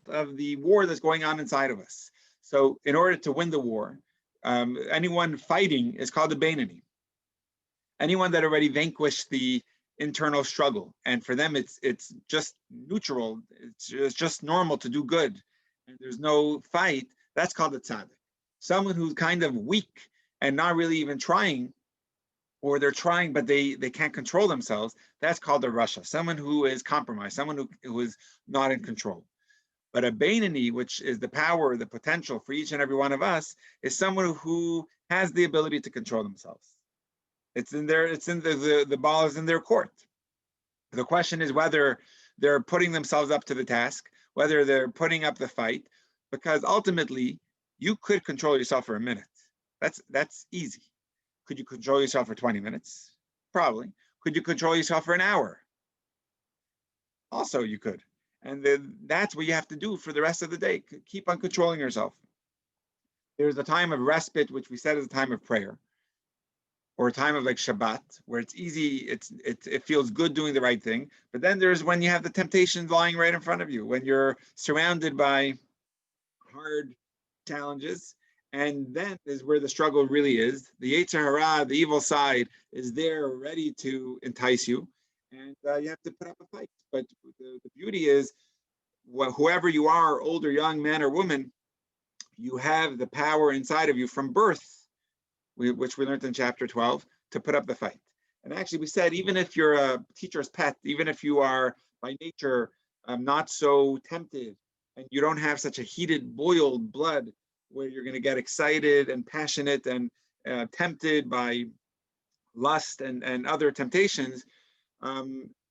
of the war that's going on inside of us. So in order to win the war, anyone fighting is called a Bainani. Anyone that already vanquished the internal struggle, and for them it's just neutral, it's just normal to do good, and there's no fight, that's called a tzaddik. Someone who's kind of weak and not really even trying, or they're trying but they can't control themselves, that's called a rasha. Someone who is compromised, someone who is not in control. But a Bainani, which is the power, the potential for each and every one of us, is someone who has the ability to control themselves. It's in their, it's in the ball is in their court. The question is whether they're putting themselves up to the task, whether they're putting up the fight, because ultimately you could control yourself for a minute. That's easy. Could you control yourself for 20 minutes? Probably. Could you control yourself for an hour? Also, you could. And then that's what you have to do for the rest of the day. Keep on controlling yourself. There's a time of respite, which we said is a time of prayer, or a time of like Shabbat, where it's easy, it feels good doing the right thing. But then there's when you have the temptations lying right in front of you, when you're surrounded by hard challenges, and then is where the struggle really is. The Yetzer Hara, the evil side, is there ready to entice you, and you have to put up a fight. But the beauty is, whoever you are, old or young, man or woman, you have the power inside of you from birth, which we learned in chapter 12, to put up the fight. And actually we said, even if you're a teacher's pet, even if you are by nature not so tempted, and you don't have such a heated, boiled blood where you're going to get excited and passionate and tempted by lust and other temptations,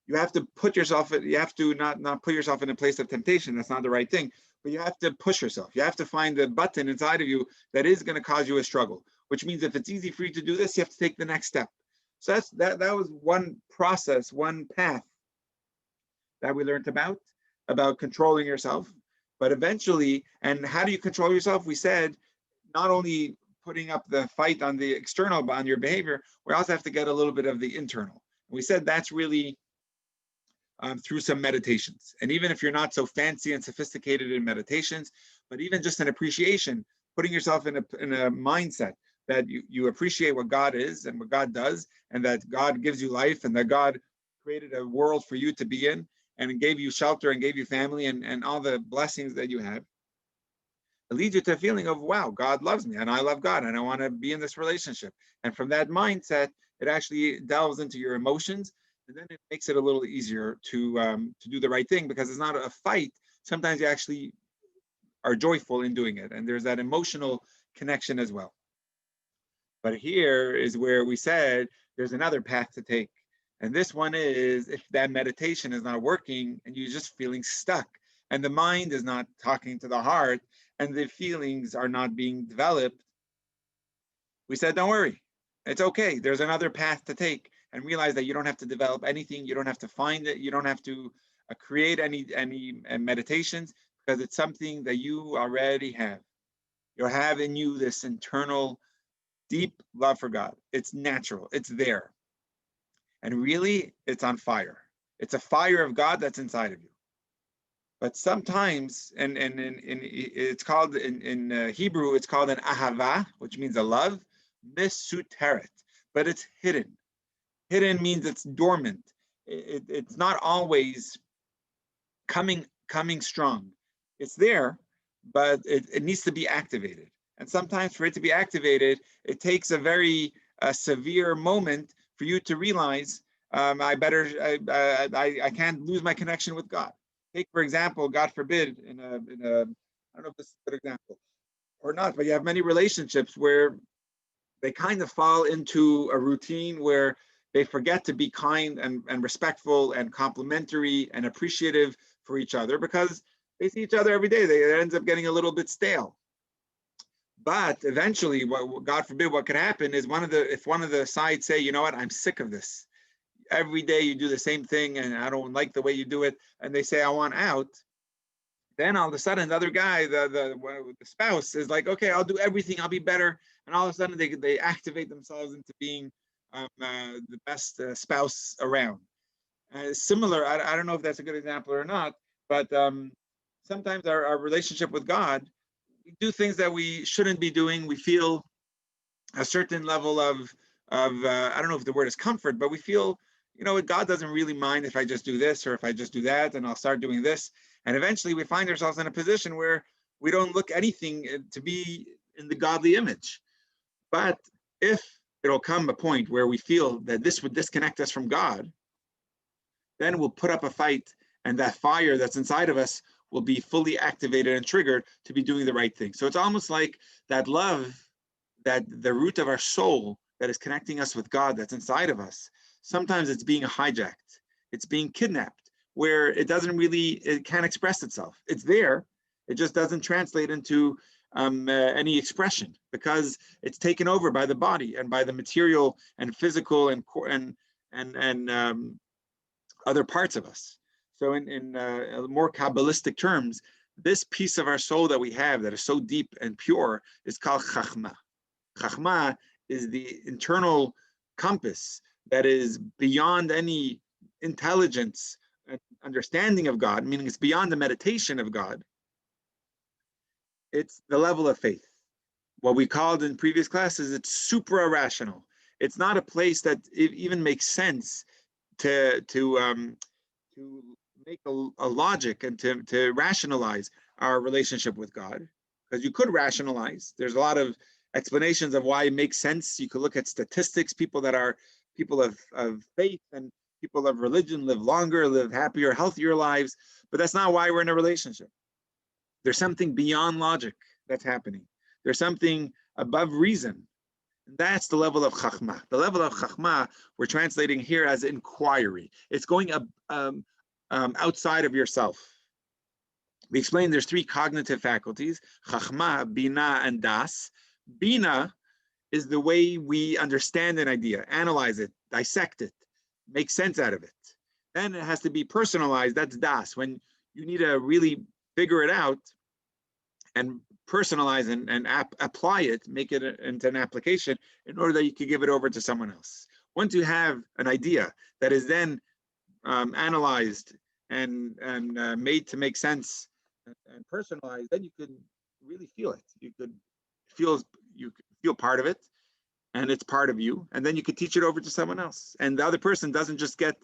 you have to put yourself, you have to not put yourself in a place of temptation. That's not the right thing. But you have to push yourself. You have to find the button inside of you that is going to cause you a struggle, which means if it's easy for you to do this, you have to take the next step. So that was one process, one path that we learned about controlling yourself. But eventually, and how do you control yourself? We said, not only putting up the fight on the external, but on your behavior, we also have to get a little bit of the internal. We said that's really through some meditations. And even if you're not so fancy and sophisticated in meditations, but even just an appreciation, putting yourself in a mindset that you appreciate what God is and what God does, and that God gives you life, and that God created a world for you to be in, and gave you shelter and gave you family and all the blessings that you have. It leads you to a feeling of, wow, God loves me and I love God and I want to be in this relationship. And from that mindset, it actually delves into your emotions, and then it makes it a little easier to do the right thing, because it's not a fight. Sometimes you actually are joyful in doing it, and there's that emotional connection as well. But here is where we said there's another path to take. And this one is, if that meditation is not working and you're just feeling stuck, and the mind is not talking to the heart, and the feelings are not being developed, we said, don't worry. It's okay. There's another path to take, and realize that you don't have to develop anything. You don't have to find it. You don't have to create any meditations, because it's something that you already have. You have in you this internal deep love for God. It's natural. It's there. And really, it's on fire. It's a fire of God that's inside of you. But sometimes, and it's called in Hebrew, it's called an ahava, which means a love, misuteret, but it's hidden. Hidden means it's dormant. It's not always coming strong. It's there, but it needs to be activated. And sometimes for it to be activated, it takes a very severe moment for you to realize, I can't lose my connection with God. Take, for example, God forbid, in a I don't know if this is a good example or not, but you have many relationships where they kind of fall into a routine where they forget to be kind and respectful and complimentary and appreciative for each other, because they see each other every day. It ends up getting a little bit stale. But eventually, God forbid, what could happen is if one of the sides say, you know what, I'm sick of this. Every day you do the same thing and I don't like the way you do it, and they say, I want out. Then all of a sudden, the other guy, the spouse, is like, okay, I'll do everything, I'll be better. And all of a sudden they activate themselves into being the best spouse around. Similar, I don't know if that's a good example or not, but sometimes our relationship with God, we do things that we shouldn't be doing. We feel a certain level of I don't know if the word is comfort, but we feel, God doesn't really mind if I just do this or if I just do that, and I'll start doing this. And eventually we find ourselves in a position where we don't look anything to be in the godly image. But if it'll come a point where we feel that this would disconnect us from God, then we'll put up a fight, and that fire that's inside of us will be fully activated and triggered to be doing the right thing. So it's almost like that love, that the root of our soul that is connecting us with God that's inside of us, sometimes it's being hijacked, it's being kidnapped, where it can't express itself. It's there, it just doesn't translate into any expression, because it's taken over by the body and by the material and physical and other parts of us. So in more Kabbalistic terms, this piece of our soul that we have that is so deep and pure is called Chachma. Chachma is the internal compass that is beyond any intelligence and understanding of God, meaning it's beyond the meditation of God. It's the level of faith. What we called in previous classes, it's super irrational. It's not a place that it even makes sense to make a logic and to rationalize our relationship with God, because you could rationalize. There's a lot of explanations of why it makes sense. You could look at statistics. People that are people of faith and people of religion live longer, live happier, healthier lives, but that's not why we're in a relationship. There's something beyond logic that's happening. There's something above reason. That's the level of Chachma. The level of Chachma we're translating here as inquiry. It's going outside of yourself. We explained there's three cognitive faculties: Chachma, Bina, and Das. Bina is the way we understand an idea, analyze it, dissect it, make sense out of it. Then it has to be personalized. That's Das. When you need to really figure it out and personalize and apply it, make it into an application in order that you can give it over to someone else. Once you have an idea that is then analyzed and made to make sense and personalized, then you could really feel it. You could feel part of it, and it's part of you. And then you could teach it over to someone else. And the other person doesn't just get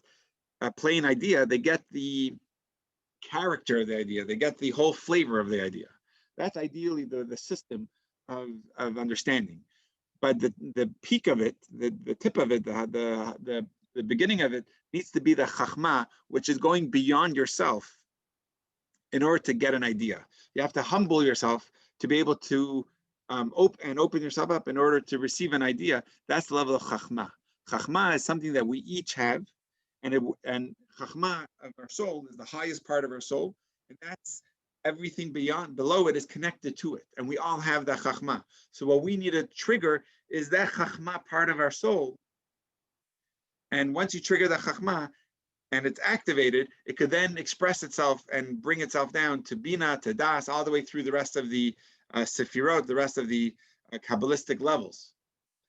a plain idea; they get the character of the idea. They get the whole flavor of the idea. That's ideally the system of understanding. But the peak of it, the tip of it, the beginning of it needs to be the chachma, which is going beyond yourself in order to get an idea. You have to humble yourself to be able to open yourself up in order to receive an idea. That's the level of chachma. Chachma is something that we each have, and chachma of our soul is the highest part of our soul, and that's everything below it is connected to it, and we all have that chachma. So what we need to trigger is that chachma part of our soul, and once you trigger the chachma and it's activated, it could then express itself and bring itself down to bina, to das, all the way through the rest of the sefirot, the rest of the Kabbalistic levels.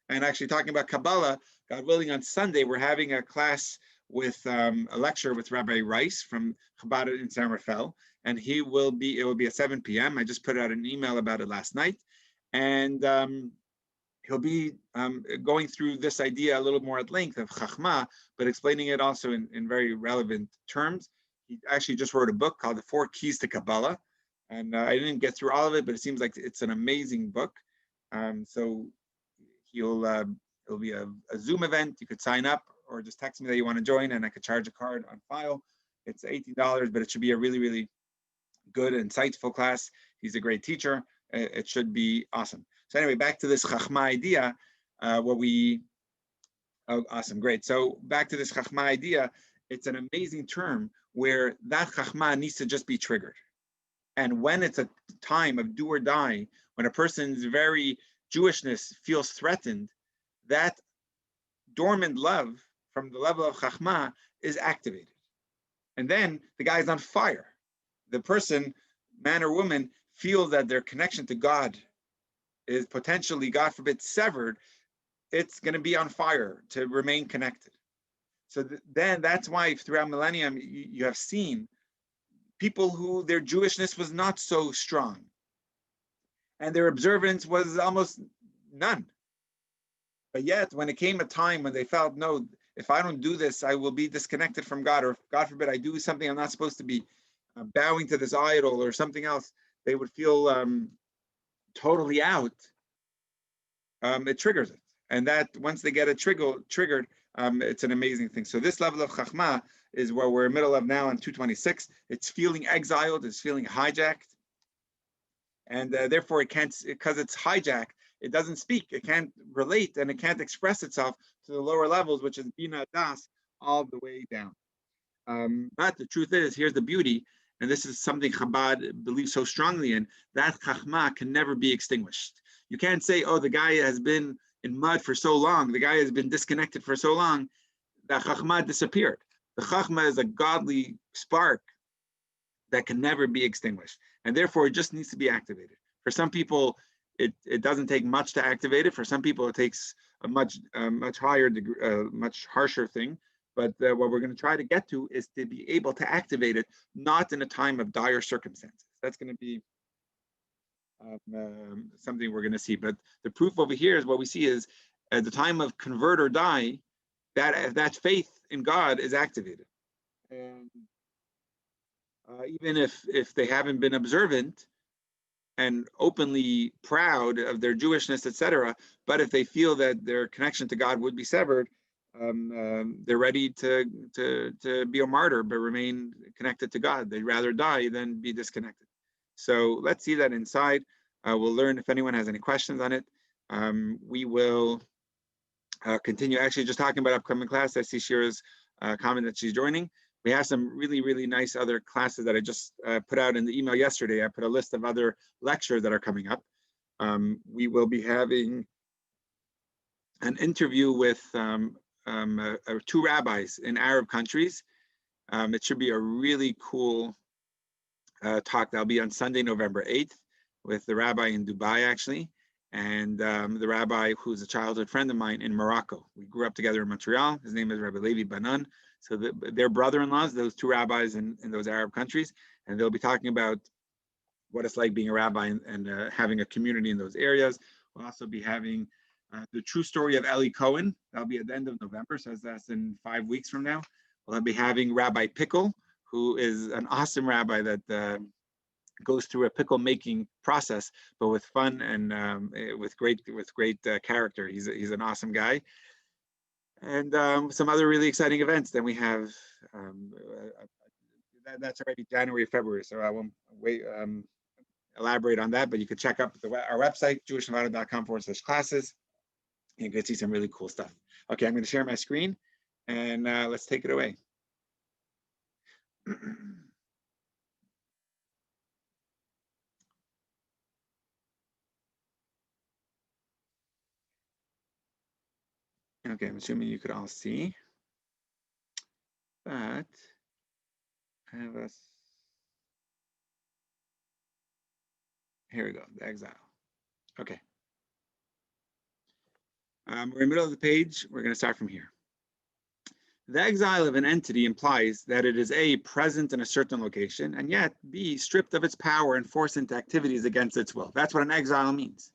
And actually, talking about Kabbalah, God willing, on Sunday we're having a class with a lecture with Rabbi Rice from Chabad in San Rafael, and it will be at 7 p.m. I just put out an email about it last night, and he'll be going through this idea a little more at length of Chachma, but explaining it also in very relevant terms. He actually just wrote a book called The 4 Keys to Kabbalah, and I didn't get through all of it, but it seems like it's an amazing book. So it'll be a Zoom event. You could sign up or just text me that you want to join, and I could charge a card on file. It's $18, but it should be a really, really good, insightful class. He's a great teacher. It should be awesome. So anyway, back to this Chachma idea, awesome, great. So back to this Chachma idea, it's an amazing term where that Chachma needs to just be triggered. And when it's a time of do or die, when a person's very Jewishness feels threatened, that dormant love from the level of Chachma is activated. And then the guy's on fire. The person, man or woman, feels that their connection to God is potentially, God forbid, severed. It's going to be on fire to remain connected. So then that's why throughout millennium, you have seen people who their Jewishness was not so strong, and their observance was almost none. But yet, when it came a time when they felt, no, if I don't do this, I will be disconnected from God, or if, God forbid, I do something I'm not supposed to be, bowing to this idol or something else, they would feel totally out. It triggers it. And that once they get it triggered, it's an amazing thing. So this level of chachma is where we're in the middle of now on 226. It's feeling exiled, it's feeling hijacked. And therefore it can't, because it's hijacked, it doesn't speak, it can't relate, and it can't express itself to the lower levels, which is bina das, all the way down. But the truth is, here's the beauty, and this is something Chabad believes so strongly in, that chachma can never be extinguished. You can't say, oh, the guy has been in mud for so long, the guy has been disconnected for so long, that chachma disappeared. The chachma is a godly spark that can never be extinguished, and therefore it just needs to be activated. For some people, it doesn't take much to activate it. For some people, it takes a much higher degree, much harsher thing. But what we're going to try to get to is to be able to activate it, not in a time of dire circumstances. That's going to be something we're going to see. But the proof over here is what we see is at the time of convert or die, that faith in God is activated. And even if they haven't been observant and openly proud of their Jewishness, etc., but if they feel that their connection to God would be severed, they're ready to be a martyr but remain connected to God. They'd rather die than be disconnected. So let's see that inside. We'll learn if anyone has any questions on it. We will continue actually just talking about upcoming class. I see Shira's comment that she's joining. We have some really, really nice other classes that I just put out in the email yesterday. I put a list of other lectures that are coming up. We will be having an interview with two rabbis in Arab countries. It should be a really cool talk. That'll be on Sunday, November 8th, with the rabbi in Dubai, actually, and the rabbi who's a childhood friend of mine in Morocco. We grew up together in Montreal. His name is Rabbi Levi Banan. So they're brother-in-laws, those two rabbis in those Arab countries, and they'll be talking about what it's like being a rabbi and having a community in those areas. We'll also be having the true story of Eli Cohen. That'll be at the end of November, so that's in 5 weeks from now. We'll be having Rabbi Pickle, who is an awesome rabbi that goes through a pickle making process, but with fun and with great character. He's an awesome guy. And some other really exciting events. Then we have that's already January, February, so I won't elaborate on that, but you can check up our website, jewishnevada.com/classes. You can see some really cool stuff. Okay, I'm going to share my screen, and let's take it away. Okay, I'm assuming you could all see, but I have us. Here we go, the exile. Okay. We're in the middle of the page. We're going to start from here. The exile of an entity implies that it is A, present in a certain location, and yet B, stripped of its power and forced into activities against its will. That's what an exile means.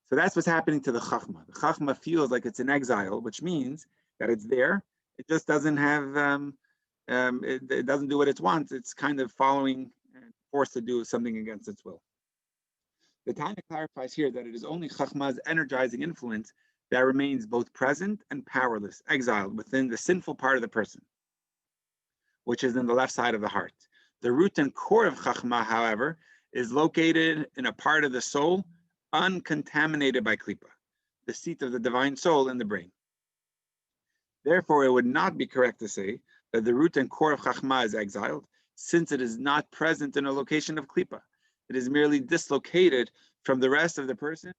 So that's what's happening to the Chachma. The Chachma feels like it's in exile, which means that it's there. It just doesn't have, it doesn't do what it wants. It's kind of following and forced to do something against its will. The Tanya clarifies here that it is only Chachma's energizing influence that remains both present and powerless, exiled within the sinful part of the person, which is in the left side of the heart. The root and core of Chachma, however, is located in a part of the soul uncontaminated by Klipa, the seat of the divine soul in the brain. Therefore, it would not be correct to say that the root and core of Chachma is exiled, since it is not present in a location of Klipa. It is merely dislocated from the rest of the person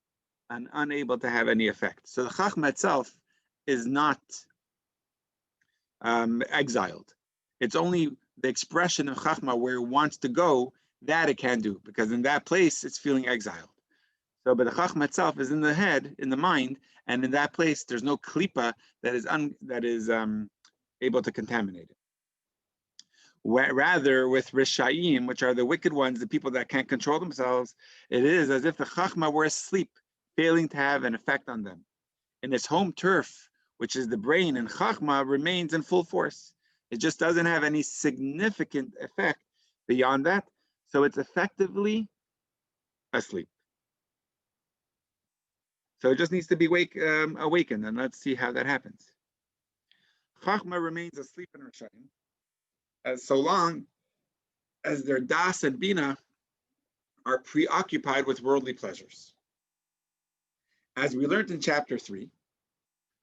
and unable to have any effect. So the Chachma itself is not exiled. It's only the expression of Chachma where it wants to go that it can do, because in that place it's feeling exiled. So, but the Chachma itself is in the head, in the mind, and in that place there's no klipa that is able to contaminate it. Rather, with Rishayim, which are the wicked ones, the people that can't control themselves, it is as if the Chachma were asleep, failing to have an effect on them. And its home turf, which is the brain and Chachma, remains in full force. It just doesn't have any significant effect beyond that. So it's effectively asleep. So it just needs to be awakened, and let's see how that happens. Chachma remains asleep in Rishayim as so long as their das and bina are preoccupied with worldly pleasures. As we learned in chapter 3,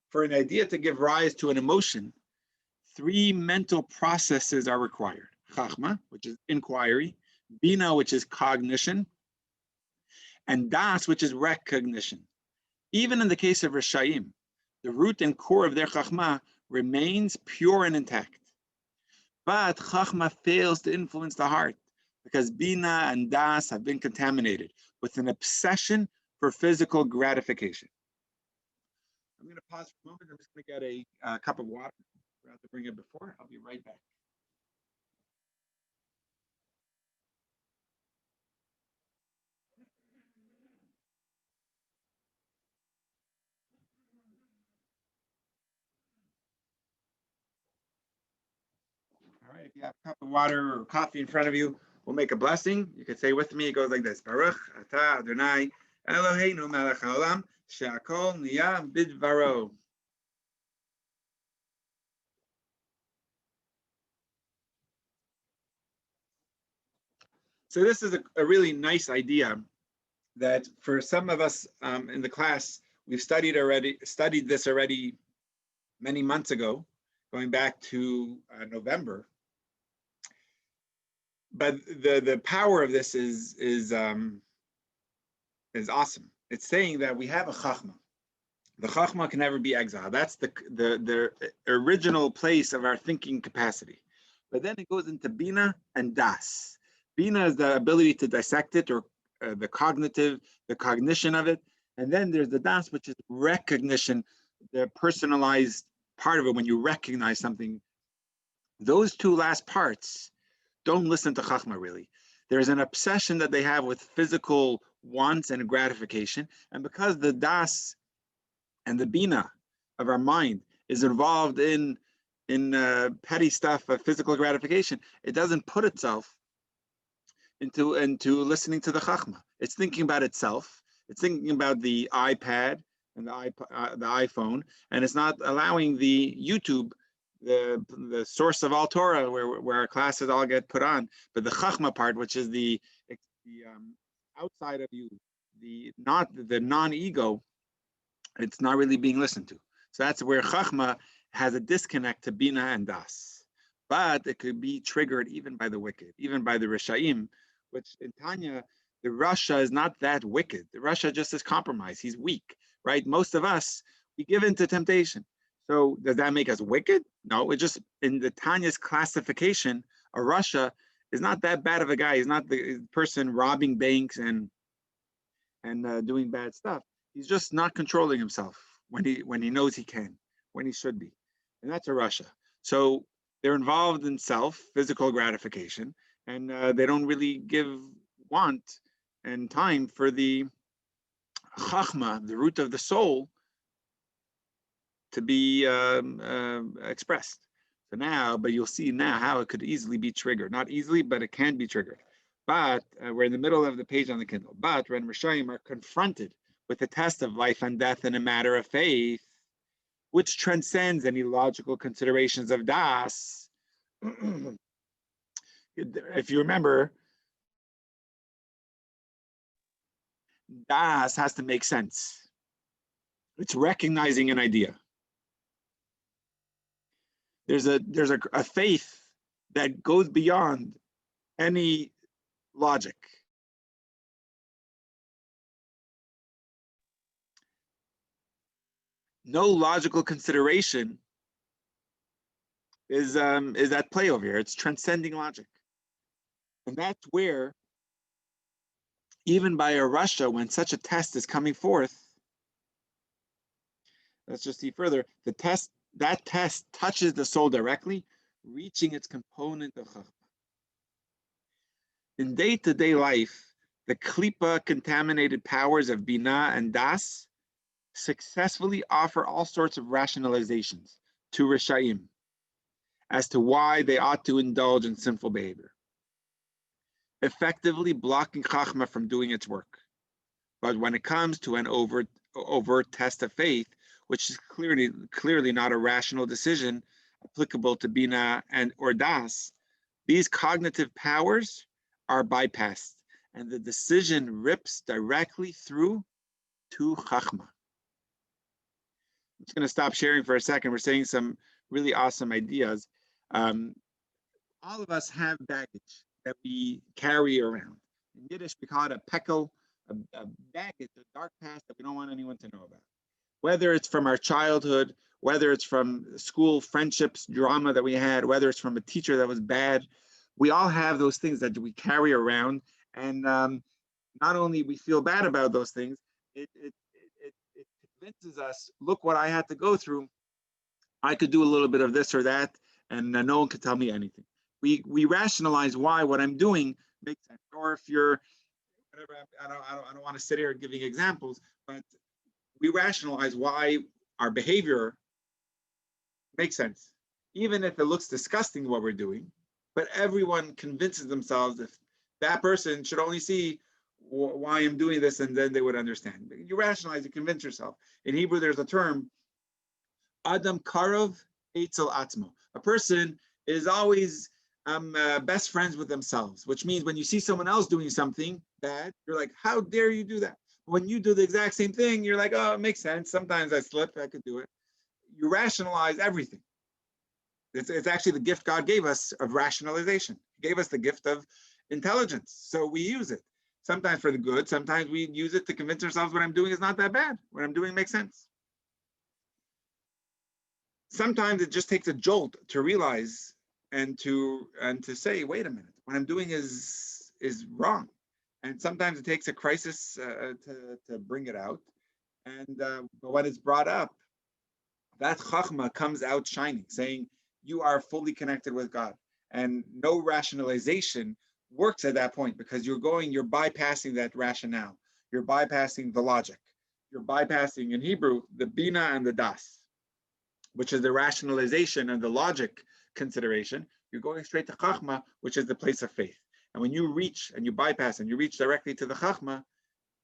for an idea to give rise to an emotion, 3 mental processes are required. Chachma, which is inquiry, bina, which is cognition, and das, which is recognition. Even in the case of Rishayim, the root and core of their Chachma remains pure and intact. But Chachma fails to influence the heart because bina and das have been contaminated with an obsession for physical gratification. I'm going to pause for a moment. I'm just going to get a cup of water. I forgot to bring it before. I'll be right back. All right, if you have a cup of water or coffee in front of you, we'll make a blessing. You can say with me, it goes like this. Baruch atah Adonai Eloheinu melech haolam she'akol niyah bidvaro. So this is a really nice idea that for some of us in the class, we've studied this already many months ago, going back to November. But the power of this is awesome. It's saying that we have a chachma. The chachma can never be exiled. That's the original place of our thinking capacity. But then it goes into bina and das. Bina is the ability to dissect it, or the cognition of it. And then there's the das, which is recognition, the personalized part of it when you recognize something. Those 2 last parts don't listen to Chachma really. There's an obsession that they have with physical wants and gratification. And because the das and the bina of our mind is involved in petty stuff of physical gratification, it doesn't put itself into listening to the Chachma. It's thinking about itself. It's thinking about the iPad and the iPhone, and it's not allowing the YouTube, the source of all Torah, where our classes all get put on. But the Chachma part, which is the outside of you, the non-ego, it's not really being listened to. So that's where Chachma has a disconnect to bina and das. But it could be triggered even by the wicked, even by the Rishayim, which in Tanya, the Rasha is not that wicked. The Rasha just is compromised. He's weak, right? Most of us, we give in to temptation. So does that make us wicked? No, it just, in the Tanya's classification, a Rasha is not that bad of a guy. He's not the person robbing banks and doing bad stuff. He's just not controlling himself when he knows he can, when he should be. And that's a Rasha. So they're involved in physical gratification, and they don't really give want and time for the chachma, the root of the soul, to be expressed. So now, but you'll see now how it could easily be triggered. Not easily, but it can be triggered. But we're in the middle of the page on the Kindle. But when Rishayim are confronted with the test of life and death in a matter of faith, which transcends any logical considerations of das, if you remember, das has to make sense. It's recognizing an idea. There's a faith that goes beyond any logic. No logical consideration is at play over here. It's transcending logic. And that's where, even by a Rasha, when such a test is coming forth, let's just see further, that test touches the soul directly, reaching its component of Chachma. In day-to-day life, the klipa contaminated powers of bina and das successfully offer all sorts of rationalizations to Rishayim as to why they ought to indulge in sinful behavior, effectively blocking Chachma from doing its work. But when it comes to an overt test of faith, which is clearly not a rational decision applicable to Bina and or Das, these cognitive powers are bypassed, and the decision rips directly through to Chachma. I'm just going to stop sharing for a second. We're saying some really awesome ideas. All of us have baggage that we carry around. In Yiddish, we call it a pekel, a baggage, a dark past that we don't want anyone to know about. Whether it's from our childhood, whether it's from school friendships, drama that we had, whether it's from a teacher that was bad, we all have those things that we carry around. And not only we feel bad about those things, it convinces us, look what I had to go through. I could do a little bit of this or that, and no one could tell me anything. We rationalize why what I'm doing makes sense. Or if you're, whatever, I don't want to sit here giving examples, but we rationalize why our behavior makes sense, even if it looks disgusting what we're doing. But everyone convinces themselves if that person should only see why I'm doing this, and then they would understand. You rationalize, you convince yourself. In Hebrew, there's a term, Adam Karov Eitzel Atzmo. A person is always best friends with themselves, which means when you see someone else doing something bad, you're like, how dare you do that? When you do the exact same thing, you're like, oh, it makes sense. Sometimes I slip, I could do it. You rationalize everything. It's actually the gift God gave us of rationalization. He gave us the gift of intelligence. So we use it. Sometimes for the good, sometimes we use it to convince ourselves what I'm doing is not that bad. What I'm doing makes sense. Sometimes it just takes a jolt to realize and to say, wait a minute, what I'm doing is wrong. And sometimes it takes a crisis to bring it out. And but when it's brought up, that chachma comes out shining, saying you are fully connected with God. And no rationalization works at that point because you're bypassing that rationale. You're bypassing the logic. You're bypassing, in Hebrew, the bina and the das, which is the rationalization and the logic consideration. You're going straight to chachma, which is the place of faith. And when you reach and you bypass and you reach directly to the chachma,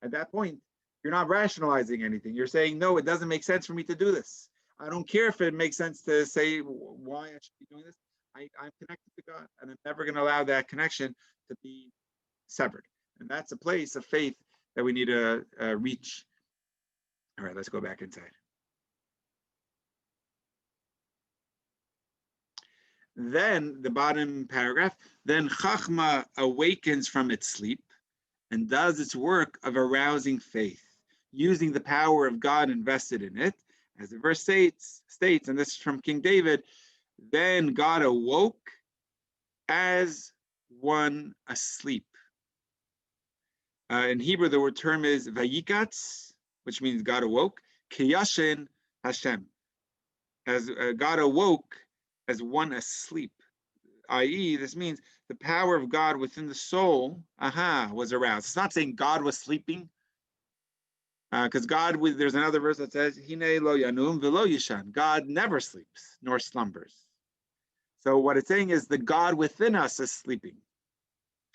at that point, you're not rationalizing anything. You're saying, no, it doesn't make sense for me to do this. I don't care if it makes sense to say why I should be doing this. I'm connected to God, and I'm never going to allow that connection to be severed. And that's a place of faith that we need to reach. All right, let's go back inside. Then the bottom paragraph, then Chachma awakens from its sleep and does its work of arousing faith, using the power of God invested in it. As the verse states, and this is from King David, then God awoke as one asleep. In Hebrew, the word term is vayikatz, which means God awoke, kiyashin Hashem, as God awoke as one asleep, i.e., this means the power of God within the soul, was aroused. It's not saying God was sleeping, because God, there's another verse that says, Hine lo yanum v'lo yishan. God never sleeps nor slumbers. So what it's saying is the God within us is sleeping,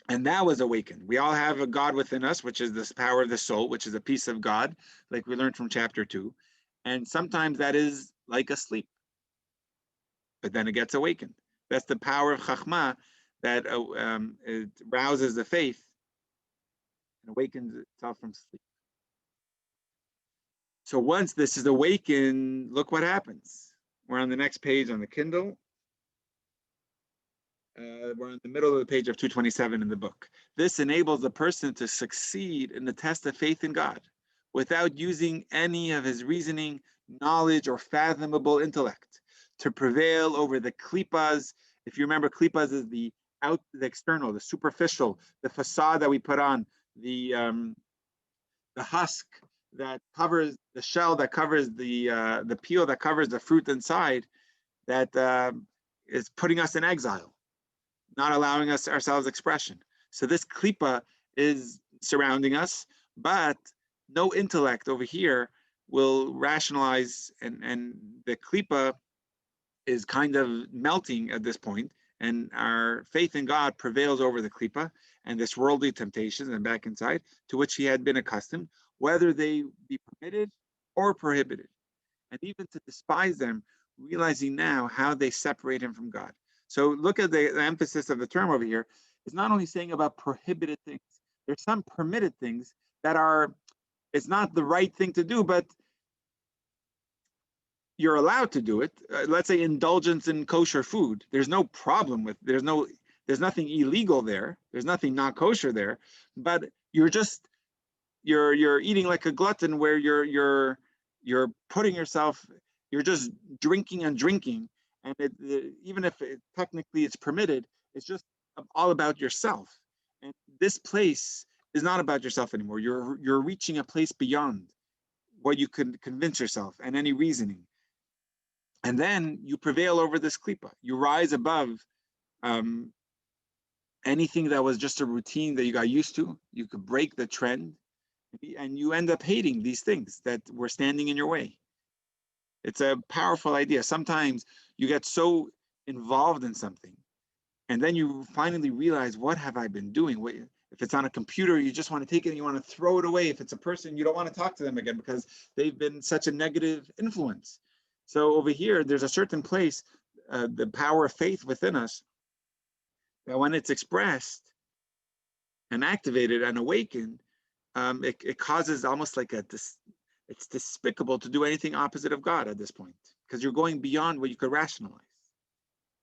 and that was awakened. We all have a God within us, which is this power of the soul, which is a piece of God, like we learned from chapter 2. And sometimes that is like a sleep, but then it gets awakened. That's the power of Chachma that it rouses the faith and awakens itself from sleep. So once this is awakened, look what happens. We're on the next page on the Kindle. We're in the middle of the page of 227 in the book. This enables the person to succeed in the test of faith in God without using any of his reasoning, knowledge, or fathomable intellect to prevail over the klipas. If you remember, klipas is the external, the superficial, the facade that we put on, the husk that covers the shell, that covers the peel, that covers the fruit inside, that is putting us in exile, not allowing us ourselves expression. So this klipa is surrounding us, but no intellect over here will rationalize, and the klipa is kind of melting at this point, and our faith in God prevails over the klipa and this worldly temptations and back inside to which he had been accustomed, whether they be permitted or prohibited, and even to despise them, realizing now how they separate him from God. So look at the emphasis of the term over here. It's not only saying about prohibited things. There's some permitted things that are, it's not the right thing to do, but you're allowed to do it. Let's say indulgence in kosher food. There's no problem with, there's nothing illegal there. There's nothing not kosher there, but you're eating like a glutton where you're putting yourself, you're just drinking and drinking. And even if technically it's permitted, it's just all about yourself. And this place is not about yourself anymore. You're reaching a place beyond what you could convince yourself and any reasoning. And then you prevail over this klipa. You rise above anything that was just a routine that you got used to. You could break the trend, and you end up hating these things that were standing in your way. It's a powerful idea. Sometimes you get so involved in something, and then you finally realize, what have I been doing? If it's on a computer, you just want to take it and you want to throw it away. If it's a person, you don't want to talk to them again because they've been such a negative influence. So over here, there's a certain place, the power of faith within us, that when it's expressed and activated and awakened, it causes almost like it's despicable to do anything opposite of God at this point, because you're going beyond what you could rationalize.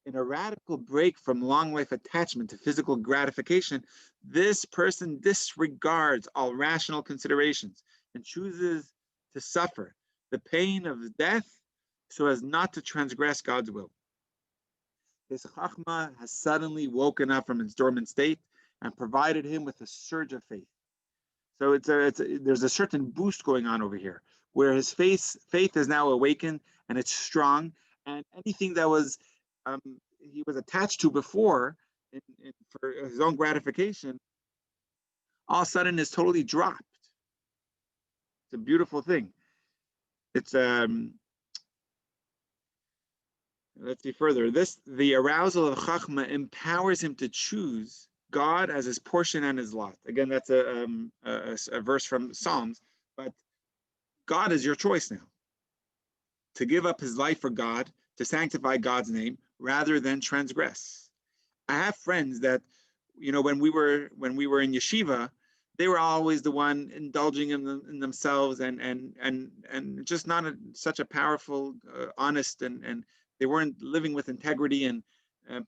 In a radical break from long life attachment to physical gratification, this person disregards all rational considerations and chooses to suffer the pain of death so as not to transgress God's will. His chachma has suddenly woken up from its dormant state and provided him with a surge of faith. So there's a certain boost going on over here where his faith is now awakened and it's strong, and anything that was he was attached to before for his own gratification, all of a sudden is totally dropped. It's a beautiful thing. It's let's see further. The arousal of chachma empowers him to choose God as his portion and his lot. Again, that's a verse from Psalms, but God is your choice now. To give up his life for God, to sanctify God's name, rather than transgress. I have friends that, when we were in yeshiva, they were always the one indulging in themselves and just not such a powerful, honest, and they weren't living with integrity and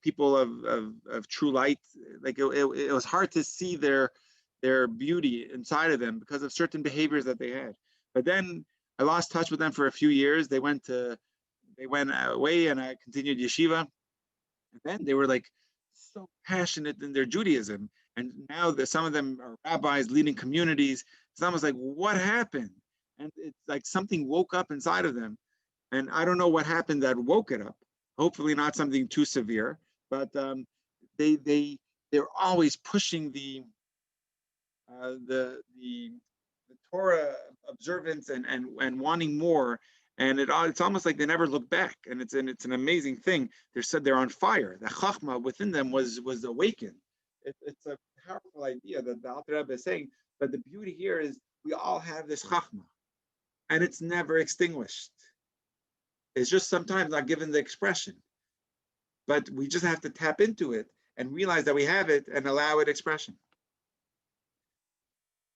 people of true light. Like it was hard to see their beauty inside of them because of certain behaviors that they had. But then I lost touch with them for a few years. They went away, and I continued yeshiva. And then they were like so passionate in their Judaism, and now some of them are rabbis leading communities. It's almost like, what happened? And it's like something woke up inside of them, and I don't know what happened that woke it up. Hopefully, not something too severe, but they're always pushing the Torah observance and wanting more, and it's almost like they never look back, and it's an amazing thing. They're on fire. The chachma within them was awakened. It's a powerful idea that the Alter Rebbe is saying. But the beauty here is we all have this chachma, and it's never extinguished. It's just sometimes not given the expression, but we just have to tap into it and realize that we have it and allow it expression.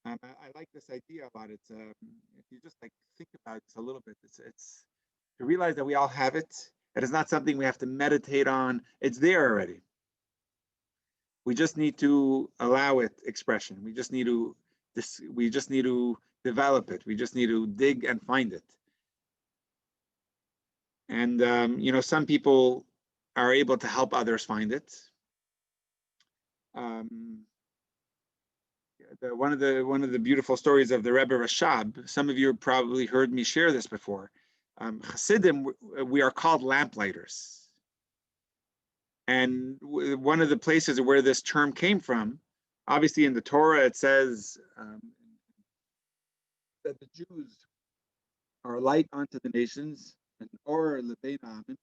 I like this idea about it. If you just like think about it a little bit, it's to realize that we all have it. It is not something we have to meditate on. It's there already. We just need to allow it expression. We just need to develop it. We just need to dig and find it. And some people are able to help others find it. One of the beautiful stories of the Rebbe Rashab. Some of you probably heard me share this before. Hasidim, we are called lamplighters, and one of the places where this term came from Obviously, in the Torah, it says that the Jews are light unto the nations, and or lebein ha'amim.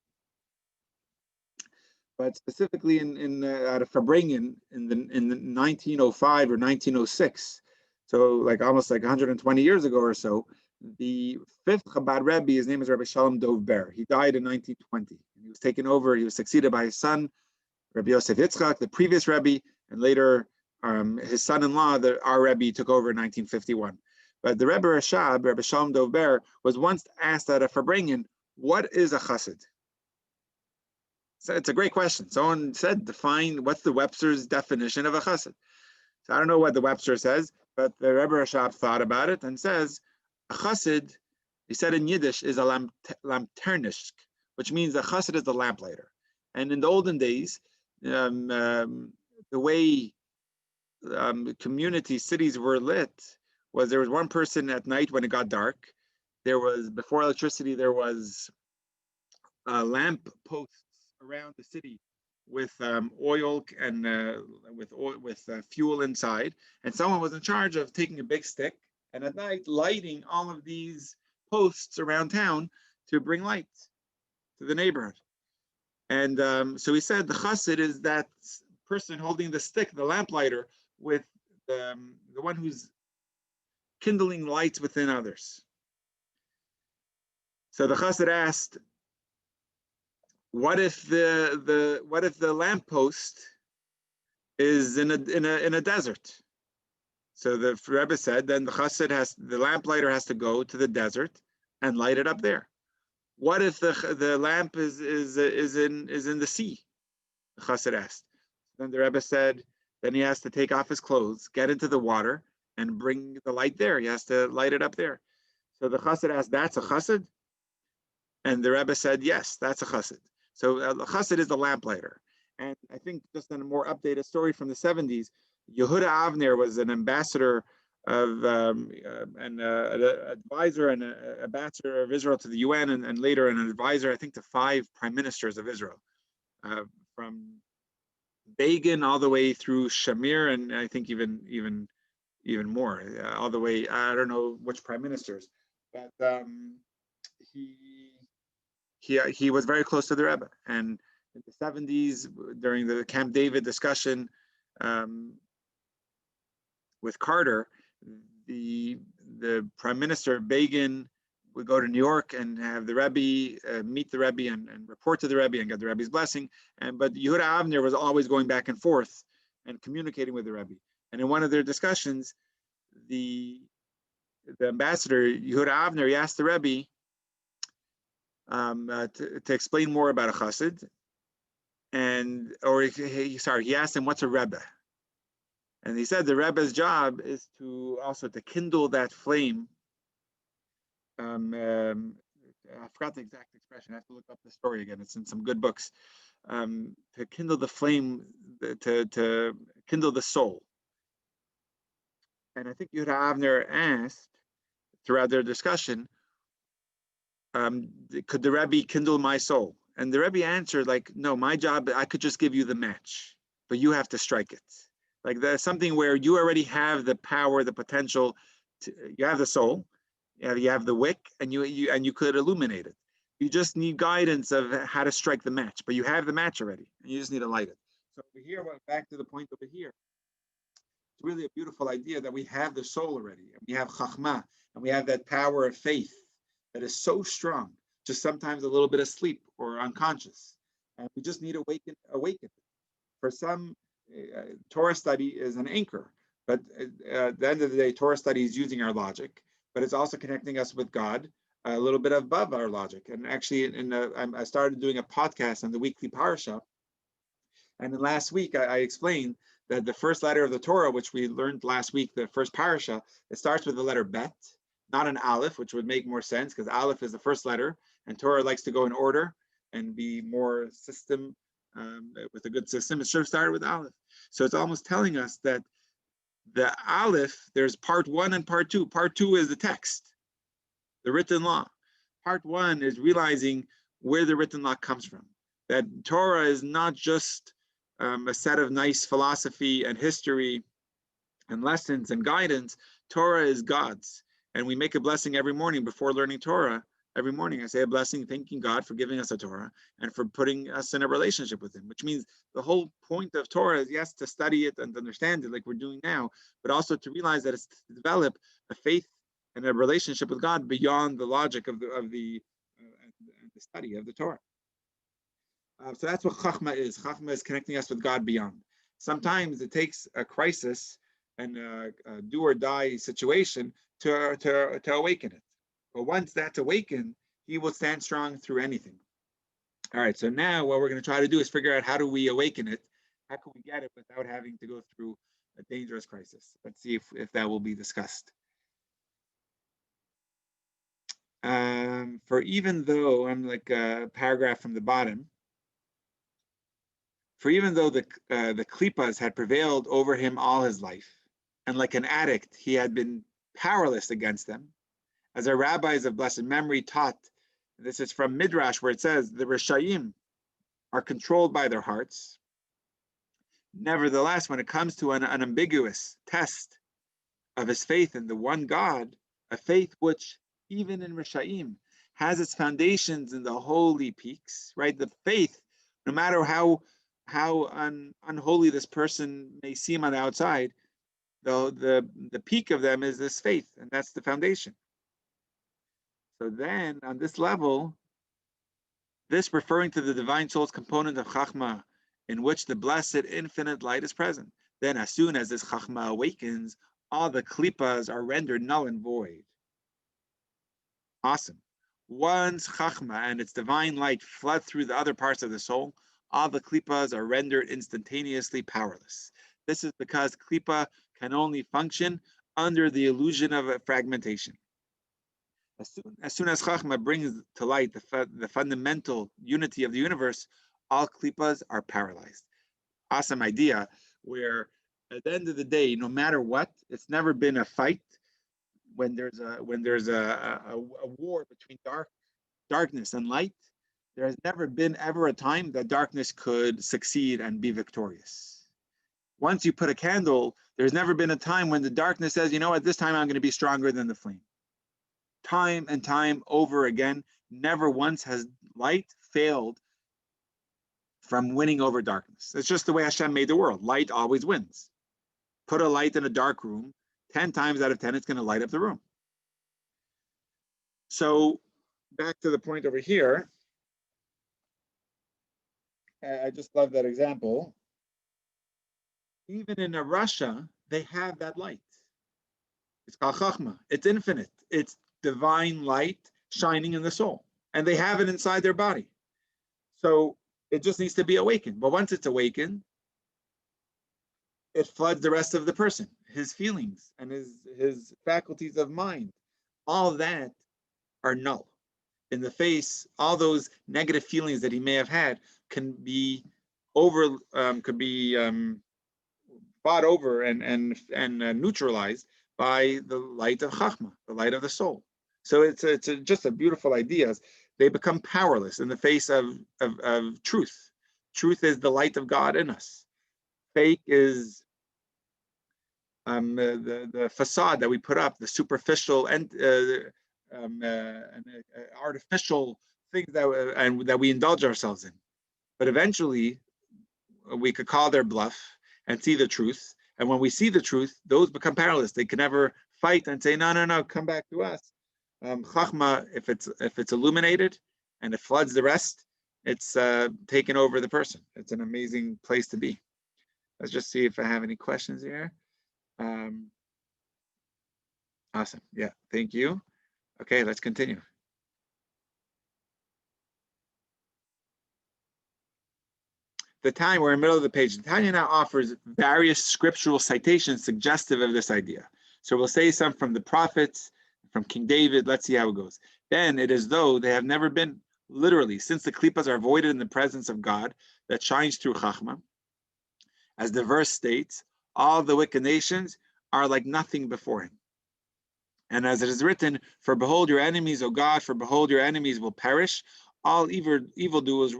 But specifically out of Farbrengen in the 1905 or 1906, so like almost like 120 years ago or so, the fifth Chabad Rebbe, his name is Rabbi Shalom Dov Ber. He died in 1920. He was taken over. He was succeeded by his son, Rabbi Yosef Yitzchak, the previous Rebbe, and later his son-in-law, our Rebbe, took over in 1951. But the Rebbe Rashab, Rabbi Shalom Dov Ber, was once asked at a Farbrengen, what is a chassid? So it's a great question. Someone said, define what's the Webster's definition of a chassid. So I don't know what the Webster says, but the Rebbe Rashab thought about it and says, a chassid, he said in Yiddish, is a lamternisk, which means a chassid is the lamplighter. And in the olden days, the way communities, cities were lit was there was one person at night when it got dark. There was, before electricity, there was lamp posts around the city with oil and with fuel inside, and someone was in charge of taking a big stick and at night lighting all of these posts around town to bring light to the neighborhood. And so he said the chassid is that person holding the stick, the lamplighter, with the one who's kindling lights within others. So the chassid asked, what if the lamppost is in a desert? So the Rebbe said, then the lamplighter has to go to the desert and light it up there. What if the lamp is in the sea? The chassid asked. Then the Rebbe said, then he has to take off his clothes, get into the water, and bring the light there. He has to light it up there. So the chassid asked, that's a chassid? And the Rebbe said, yes, that's a chassid. So the chassid is the lamplighter. And I think just in a more updated story from the 70s, Yehuda Avner was an ambassador of an advisor and an ambassador of Israel to the UN, and later an advisor, I think, to 5 prime ministers of Israel, from Begin all the way through Shamir, and I think even more, all the way. I don't know which prime ministers, but he was very close to the Rebbe. And in the 70s, during the Camp David discussion with Carter, the Prime Minister Begin would go to New York and have the Rebbe meet the Rebbe and report to the Rebbe and get the Rebbe's blessing. But Yehuda Avner was always going back and forth and communicating with the Rebbe. And in one of their discussions, the ambassador Yehuda Avner, he asked the Rebbe to explain more about a chassid, he asked him, what's a Rebbe? And he said the Rebbe's job is to kindle that flame. I forgot the exact expression. I have to look up the story again. It's in some good books. To kindle the flame, to kindle the soul. And I think Yehuda Avner asked throughout their discussion, could the Rebbe kindle my soul? And the Rebbe answered, like, no, my job, I could just give you the match, but you have to strike it. Like, there's something where you already have the power, the potential. You have the soul, you have the wick, and you could illuminate it. You just need guidance of how to strike the match, but you have the match already, and you just need to light it. So over here, back to the point over here. It's really a beautiful idea that we have the soul already, and we have chachma, and we have that power of faith that is so strong, just sometimes a little bit asleep or unconscious. And we just need to awaken. For some, Torah study is an anchor, but at the end of the day, Torah study is using our logic, but it's also connecting us with God a little bit above our logic. And actually, I started doing a podcast on the weekly parasha. And then last week, I explained that the first letter of the Torah, which we learned last week, the first parasha, it starts with the letter Bet, not an Aleph, which would make more sense because Aleph is the first letter, and Torah likes to go in order and be more system, with a good system. It should have started with Aleph. So it's almost telling us that the Aleph, there's part 1 and part 2. Part 2 is the text, the written law. Part 1 is realizing where the written law comes from. That Torah is not just a set of nice philosophy and history and lessons and guidance. Torah is God's. And we make a blessing every morning before learning Torah. Every morning I say a blessing, thanking God for giving us a Torah and for putting us in a relationship with him, which means the whole point of Torah is, yes, to study it and to understand it like we're doing now, but also to realize that it's to develop a faith and a relationship with God beyond the logic of the study of the Torah. So that's what Chachma is. Chachma is connecting us with God beyond. Sometimes it takes a crisis and a do or die situation to awaken it. But once that's awakened, he will stand strong through anything. All right, so now what we're going to try to do is figure out how do we awaken it? How can we get it without having to go through a dangerous crisis? Let's see if that will be discussed. For even though, I'm like a paragraph from the bottom, for even though the klipas had prevailed over him all his life, and like an addict, he had been powerless against them, as our rabbis of blessed memory taught. This is from Midrash, where it says the Rishayim are controlled by their hearts. Nevertheless, when it comes to an unambiguous test of his faith in the one God, a faith which, even in Rishayim, has its foundations in the holy peaks, right? The faith, no matter how unholy this person may seem on the outside, though the peak of them is this faith, and that's the foundation. So then, on this level, this referring to the divine soul's component of Chachma, in which the blessed infinite light is present. Then, as soon as this Chachma awakens, all the klipas are rendered null and void. Awesome. Once Chachma and its divine light flood through the other parts of the soul, all the klipas are rendered instantaneously powerless. This is because klipa can only function under the illusion of a fragmentation. As soon as Chachma brings to light the fundamental unity of the universe, all klipas are paralyzed. Awesome idea, where at the end of the day, no matter what, it's never been a fight when there's a war between darkness and light. There has never been ever a time that darkness could succeed and be victorious. Once you put a candle, there's never been a time when the darkness says, you know what, this time I'm going to be stronger than the flame. Time and time over again, never once has light failed from winning over darkness. It's just the way Hashem made the world. Light always wins. Put a light in a dark room, 10 times out of 10, it's going to light up the room. So back to the point over here. I just love that example. Even in Russia, they have that light. It's called Chachma. It's infinite. It's divine light shining in the soul. And they have it inside their body. So it just needs to be awakened. But once it's awakened, it floods the rest of the person, his feelings and his faculties of mind. All that are null. In the face, all those negative feelings that he may have had can be fought over and neutralized by the light of Chachma, the light of the soul. So it's just a beautiful idea. They become powerless in the face of truth. Truth is the light of God in us. Fake is the facade that we put up, the superficial and artificial things that we indulge ourselves in. But eventually, we could call their bluff and see the truth. And when we see the truth, those become powerless. They can never fight and say, no, come back to us. Chachma, if it's illuminated and it floods the rest, it's taken over the person. It's an amazing place to be. Let's just see if I have any questions here. Awesome. Yeah, thank you. Okay, let's continue. The Tanya, we're in the middle of the page. The Tanya now offers various scriptural citations suggestive of this idea. So we'll say some from the prophets, from King David. Let's see how it goes. Then it is though they have never been, literally, since the klipas are voided in the presence of God that shines through Chachma. As the verse states, all the wicked nations are like nothing before him. And as it is written, for behold your enemies, O God, for behold your enemies will perish. All evildoers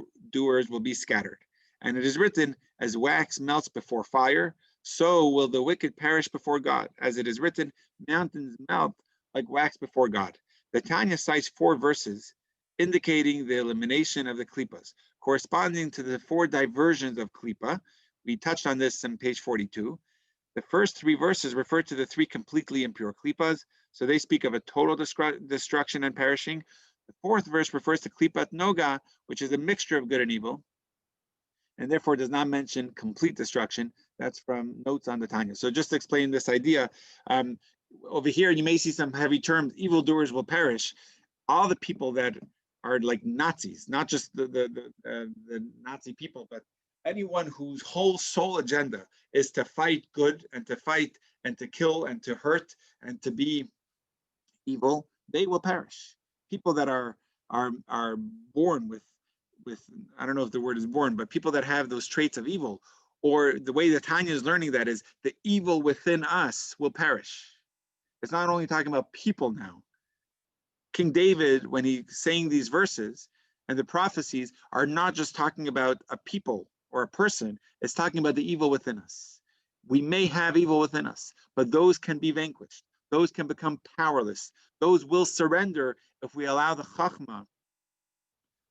will be scattered. And it is written, as wax melts before fire, So will the wicked perish before God. As it is written, mountains melt like wax before God. The Tanya cites 4 verses indicating the elimination of the klippas, corresponding to the 4 diversions of klippa. We touched on this on page 42. The first 3 verses refer to the 3 completely impure klippas, so they speak of a total destruction and perishing. The 4th verse refers to klipat noga, which is a mixture of good and evil, and therefore does not mention complete destruction. That's from notes on the Tanya. So just to explain this idea, over here you may see some heavy terms, evildoers will perish. All the people that are like Nazis, not just the Nazi people, but anyone whose whole sole agenda is to fight good and to fight and to kill and to hurt and to be evil, they will perish. People that are born with I don't know if the word is born, but people that have those traits of evil, or the way that Tanya is learning that is the evil within us will perish. It's not only talking about people now. King David, when he's saying these verses and the prophecies, are not just talking about a people or a person, it's talking about the evil within us. We may have evil within us, but those can be vanquished. Those can become powerless. Those will surrender if we allow the chachma,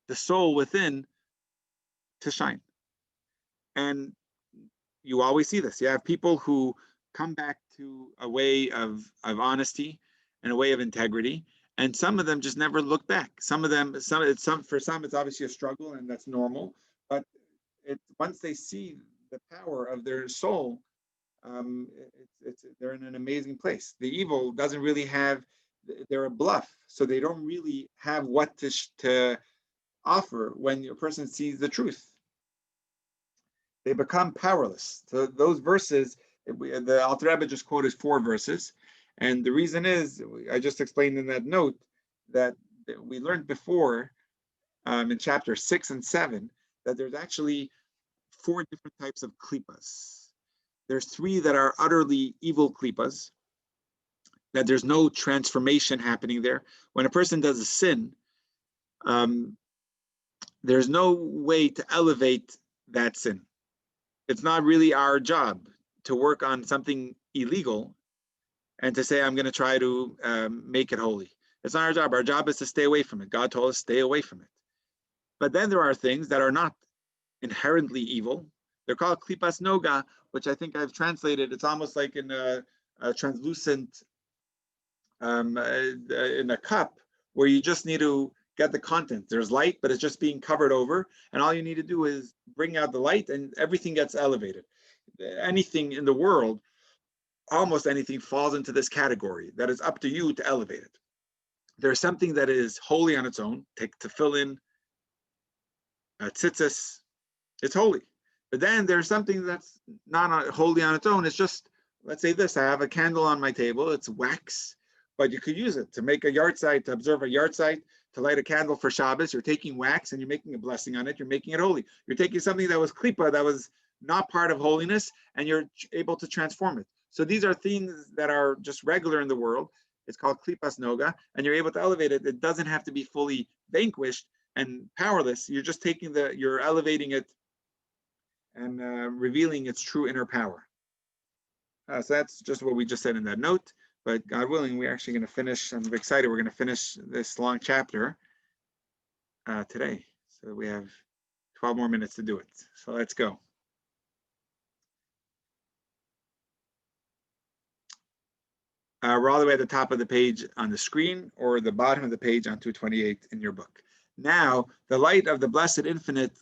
the soul within, to shine. And you always see this. You have people who come back to a way of honesty and a way of integrity, and some of them just never look back. Some of them, for some, it's obviously a struggle, and that's normal. But once they see the power of their soul, they're in an amazing place. The evil doesn't really have; they're a bluff, so they don't really have what to offer when a person sees the truth. They become powerless. So those verses, the Alter Rebbe just quoted 4 verses, and the reason is I just explained in that note that we learned before in chapter 6 and 7 that there's actually 4 different types of klippas. There's 3 that are utterly evil klippas, that there's no transformation happening there. When a person does a sin, there's no way to elevate that sin. It's not really our job to work on something illegal and to say, I'm going to try to make it holy. It's not our job. Our job is to stay away from it. God told us stay away from it. But then there are things that are not inherently evil. They're called klipas noga, which I think I've translated. It's almost like in a translucent, in a cup, where you just need to get the content. There's light, but it's just being covered over. And all you need to do is bring out the light and everything gets elevated. Anything in the world, almost anything, falls into this category that is up to you to elevate it. There's something that is holy on its own. Take tefillin, tzitzis, it's holy. But then there's something that's not holy on its own. It's just, let's say this, I have a candle on my table, it's wax, but you could use it to make a yahrzeit, to observe a yahrzeit, to light a candle for Shabbos. You're taking wax and you're making a blessing on it. You're making it holy. You're taking something that was klipa, that was not part of holiness, and you're able to transform it. So these are things that are just regular in the world. It's called klipas noga, and you're able to elevate it. It doesn't have to be fully vanquished and powerless. You're just taking you're elevating it and revealing its true inner power. So that's just what we just said in that note. But God willing, we're actually going to finish. I'm excited. We're going to finish this long chapter today. So we have 12 more minutes to do it. So let's go. We're all the way at the top of the page on the screen, or the bottom of the page on 228 in your book. Now, the light of the Blessed Infinite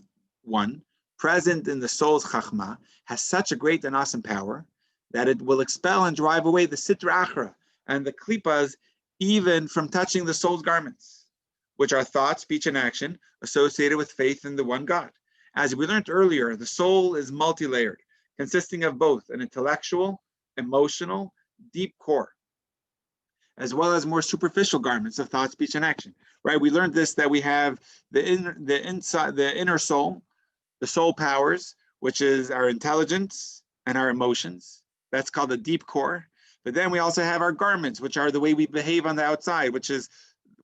One, present in the soul's chachma, has such a great and awesome power that it will expel and drive away the sitra achra and the klipas, even from touching the soul's garments, which are thought, speech, and action associated with faith in the one God. As we learned earlier, the soul is multi-layered, consisting of both an intellectual, emotional, deep core, as well as more superficial garments of thought, speech, and action. Right? We learned this, that we have the inner soul, the soul powers, which is our intelligence and our emotions. That's called the deep core. But then we also have our garments, which are the way we behave on the outside, which is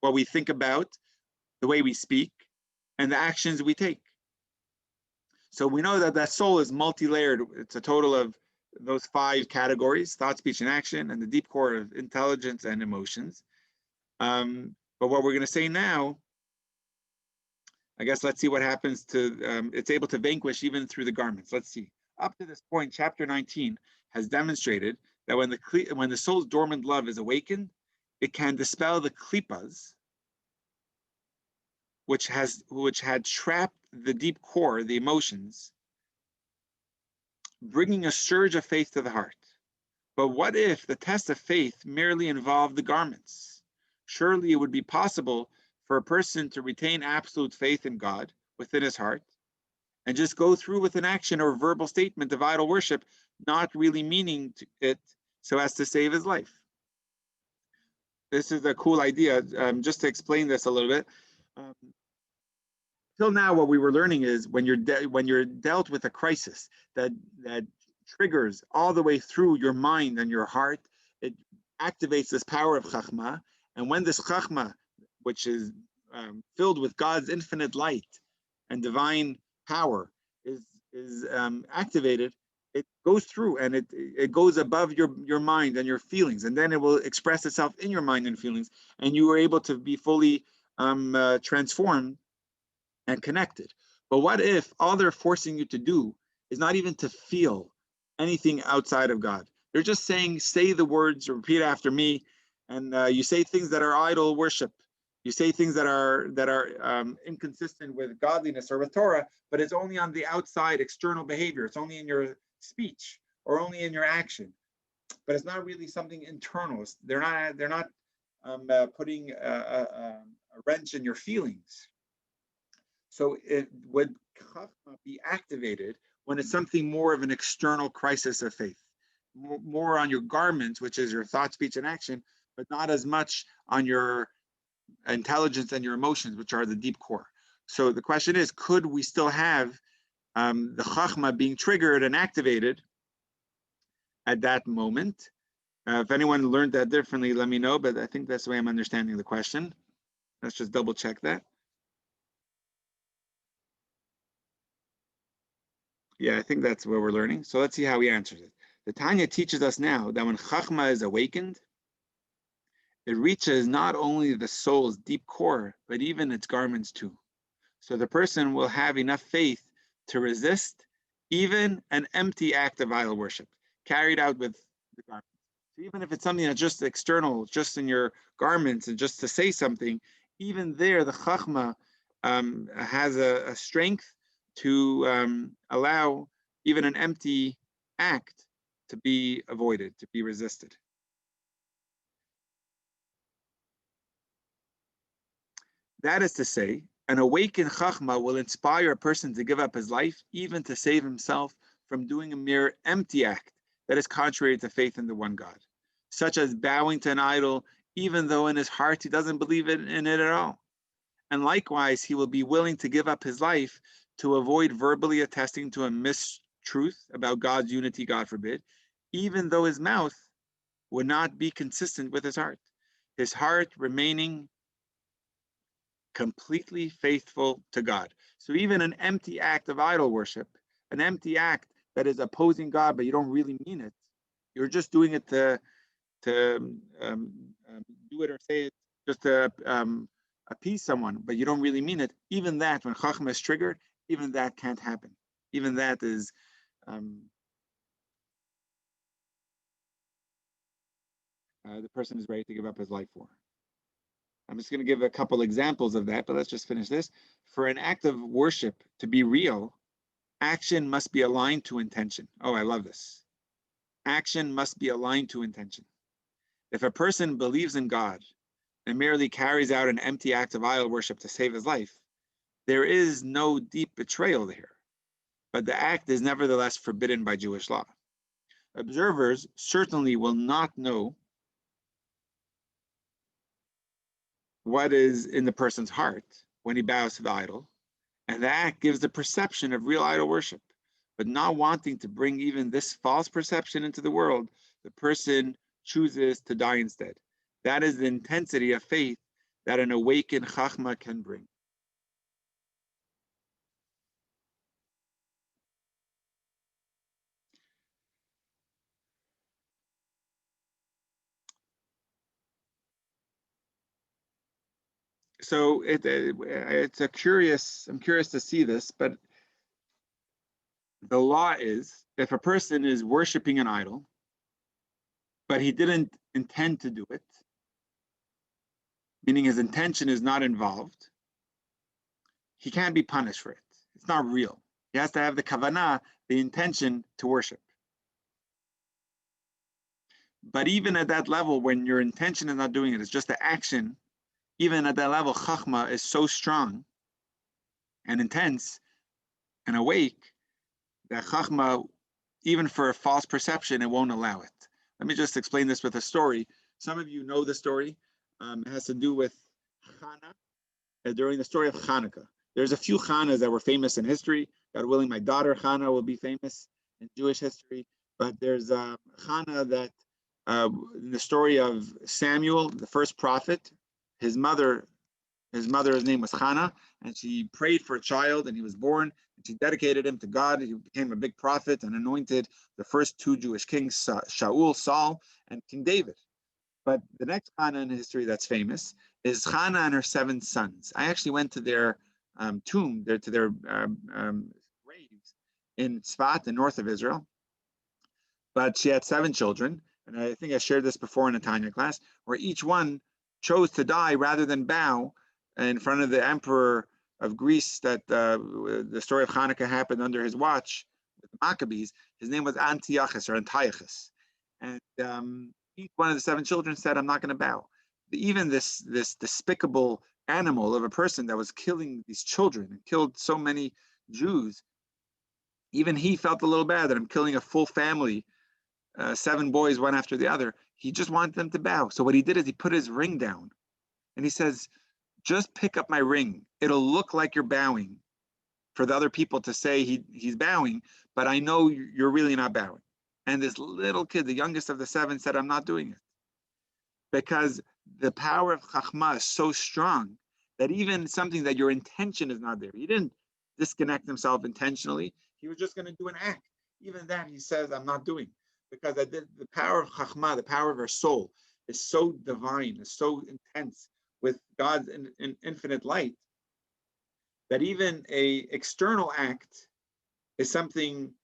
what we think about, the way we speak, and the actions we take. So we know that that soul is multi-layered. It's a total of those 5 categories: thought, speech, and action, and the deep core of intelligence and emotions. But what we're going to say now, I guess, let's see what happens to, it's able to vanquish even through the garments. Let's see. Up to this point, chapter 19 has demonstrated that when the soul's dormant love is awakened, it can dispel the klippas, which had trapped the deep core, the emotions, bringing a surge of faith to the heart. But what if the test of faith merely involved the garments? Surely it would be possible for a person to retain absolute faith in God within his heart and just go through with an action or verbal statement of idol worship, not really meaning it so as to save his life. This is a cool idea. Just to explain this a little bit. Till now, what we were learning is when you're dealt with a crisis that triggers all the way through your mind and your heart, it activates this power of chachma. And when this chachma, which is filled with God's infinite light and divine power, is activated, it goes through and it goes above your mind and your feelings, and then it will express itself in your mind and feelings, and you are able to be fully transformed and connected. But what if all they're forcing you to do is not even to feel anything outside of God? They're just saying, say the words, repeat after me, and you say things that are idol worship. You say things that are inconsistent with godliness or with Torah, but it's only on the outside external behavior. It's only in your speech or only in your action, but it's not really something internal. They're not putting a wrench in your feelings. So it would be activated when it's something more of an external crisis of faith, more on your garments, which is your thought, speech, and action, but not as much on your intelligence and your emotions, which are the deep core. So the question is, could we still have the chachma being triggered and activated at that moment? If anyone learned that differently, let me know, but I think that's the way I'm understanding the question. Let's just double check that. Yeah, I think that's what we're learning. So let's see how he answers it. The Tanya teaches us now that when Chachma is awakened, it reaches not only the soul's deep core, but even its garments too. So the person will have enough faith to resist even an empty act of idol worship carried out with the garments. So even if it's something that's just external, just in your garments and just to say something, even there, the Chachma has a strength to allow even an empty act to be avoided, to be resisted. That is to say, an awakened Chachma will inspire a person to give up his life, even to save himself from doing a mere empty act that is contrary to faith in the one God, such as bowing to an idol, even though in his heart he doesn't believe in it at all. And likewise, he will be willing to give up his life to avoid verbally attesting to a mistruth about God's unity, God forbid, even though his mouth would not be consistent with his heart remaining completely faithful to God. So even an empty act of idol worship, an empty act that is opposing God, but you don't really mean it, you're just doing it to do it or say it just to appease someone, but you don't really mean it. Even that, when Chachma is triggered, even that can't happen. Even that is the person is ready to give up his life for. I'm just going to give a couple examples of that, but let's just finish this. For an act of worship to be real, action must be aligned to intention. Oh, I love this. Action must be aligned to intention. If a person believes in God and merely carries out an empty act of idol worship to save his life, there is no deep betrayal here, but the act is nevertheless forbidden by Jewish law. Observers certainly will not know what is in the person's heart when he bows to the idol, and the act gives the perception of real idol worship. But not wanting to bring even this false perception into the world, the person chooses to die instead. That is the intensity of faith that an awakened Chachma can bring. So it's a curious. I'm curious to see this, but the law is if a person is worshiping an idol, but he didn't intend to do it, meaning his intention is not involved, he can't be punished for it. It's not real. He has to have the kavanah, the intention to worship. But even at that level, when your intention is not doing it, it's just the action, even at that level, chachma is so strong and intense and awake that chachma, even for a false perception, it won't allow it. Let me just explain this with a story. Some of you know the story. It has to do with Chana, during the story of Hanukkah. There's a few Chanas that were famous in history. God willing, my daughter Chana will be famous in Jewish history. But there's a Chana that, in the story of Samuel, the first prophet, his mother's name was Chana, and she prayed for a child, and he was born, and she dedicated him to God. He became a big prophet and anointed the first two Jewish kings, Shaul, Saul, and King David. But the next Chana in history that's famous is Chana and her 7 sons. I actually went to their tomb, to their graves in Tzfat, the north of Israel. But she had 7 children, and I think I shared this before in a Tanya class, where each one chose to die rather than bow in front of the emperor of Greece. That the story of Hanukkah happened under his watch with the Maccabees. His name was Antiochus or Antiochus, and each one of the 7 children said, "I'm not going to bow." Even this despicable animal of a person that was killing these children and killed so many Jews, even he felt a little bad that I'm killing a full family, 7 boys, one after the other. He just wanted them to bow. So what he did is he put his ring down and he says, "Just pick up my ring. It'll look like you're bowing for the other people to say he's bowing, but I know you're really not bowing." And this little kid, the youngest of the 7, said, "I'm not doing it." Because the power of Chachma is so strong that even something that your intention is not there. He didn't disconnect himself intentionally. He was just going to do an act. Even that he says, "I'm not doing." Because the power of Chachma, the power of our soul, is so divine, is so intense with God's infinite light, that even a external act is something,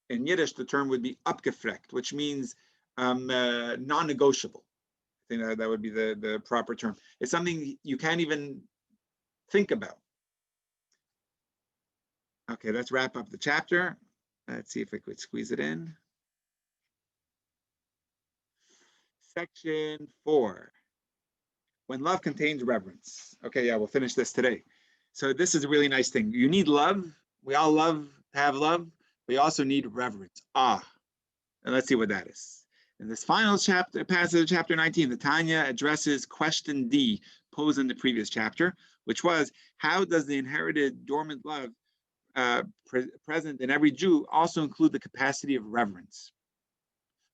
in Yiddish, the term would be abgefreckt, which means non-negotiable. I think that would be the proper term. It's something you can't even think about. Okay, let's wrap up the chapter. Let's see if I could squeeze it in. Section 4. When love contains reverence. Okay, yeah, we'll finish this today. So this is a really nice thing. You need love. We all love to have love. We also need reverence. And let's see what that is. In this final chapter, passage of chapter 19, the Tanya addresses question D posed in the previous chapter, which was, how does the inherited dormant love present in every Jew also include the capacity of reverence?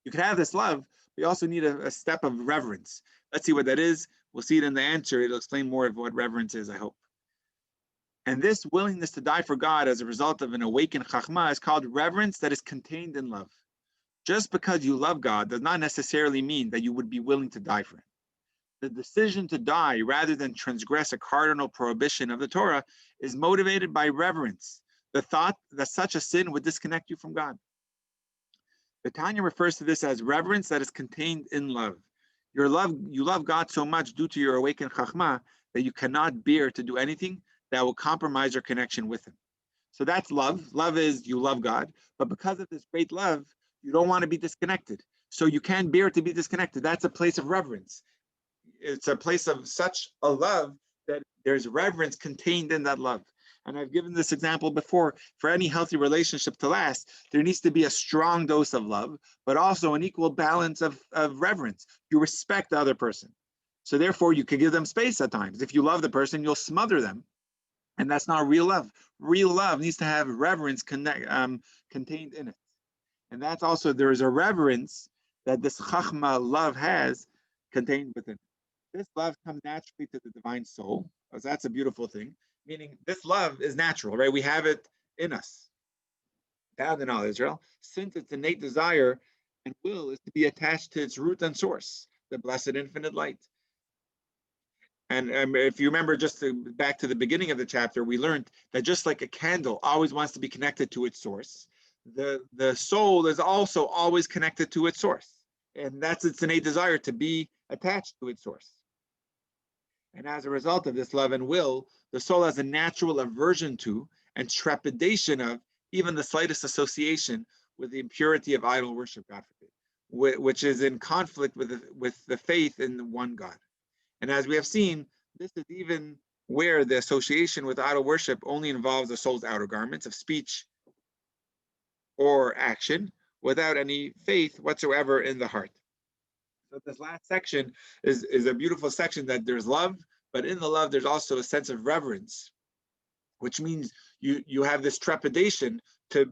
You can have this love, but you also need a step of reverence. Let's see what that is. We'll see it in the answer. It'll explain more of what reverence is, I hope. And this willingness to die for God as a result of an awakened chachma is called reverence that is contained in love. Just because you love God does not necessarily mean that you would be willing to die for him. The decision to die rather than transgress a cardinal prohibition of the Torah is motivated by reverence, the thought that such a sin would disconnect you from God. The Tanya refers to this as reverence that is contained in love. You love God so much due to your awakened chachma that you cannot bear to do anything that will compromise your connection with him. So that's love. Love is you love God, but because of this great love, you don't want to be disconnected. So you can't bear to be disconnected. That's a place of reverence. It's a place of such a love that there's reverence contained in that love. And I've given this example before. For any healthy relationship to last, there needs to be a strong dose of love, but also an equal balance of reverence. You respect the other person. So therefore, you can give them space at times. If you love the person, you'll smother them. And that's not real love. Real love needs to have reverence contained in it. And that's also, there is a reverence that this chachma love has contained within it. This love comes naturally to the divine soul, because that's a beautiful thing, meaning this love is natural, right? We have it in us. Down in all Israel, since its innate desire and will is to be attached to its root and source, the blessed infinite light. And if you remember, back to the beginning of the chapter, we learned that just like a candle always wants to be connected to its source, the soul is also always connected to its source. And that's its innate desire to be attached to its source. And as a result of this love and will, the soul has a natural aversion to and trepidation of even the slightest association with the impurity of idol worship, God forbid, which is in conflict with the faith in the one God. And as we have seen, this is even where the association with idol worship only involves the soul's outer garments of speech or action without any faith whatsoever in the heart. So this last section is a beautiful section that there's love, but in the love, there's also a sense of reverence, which means you have this trepidation to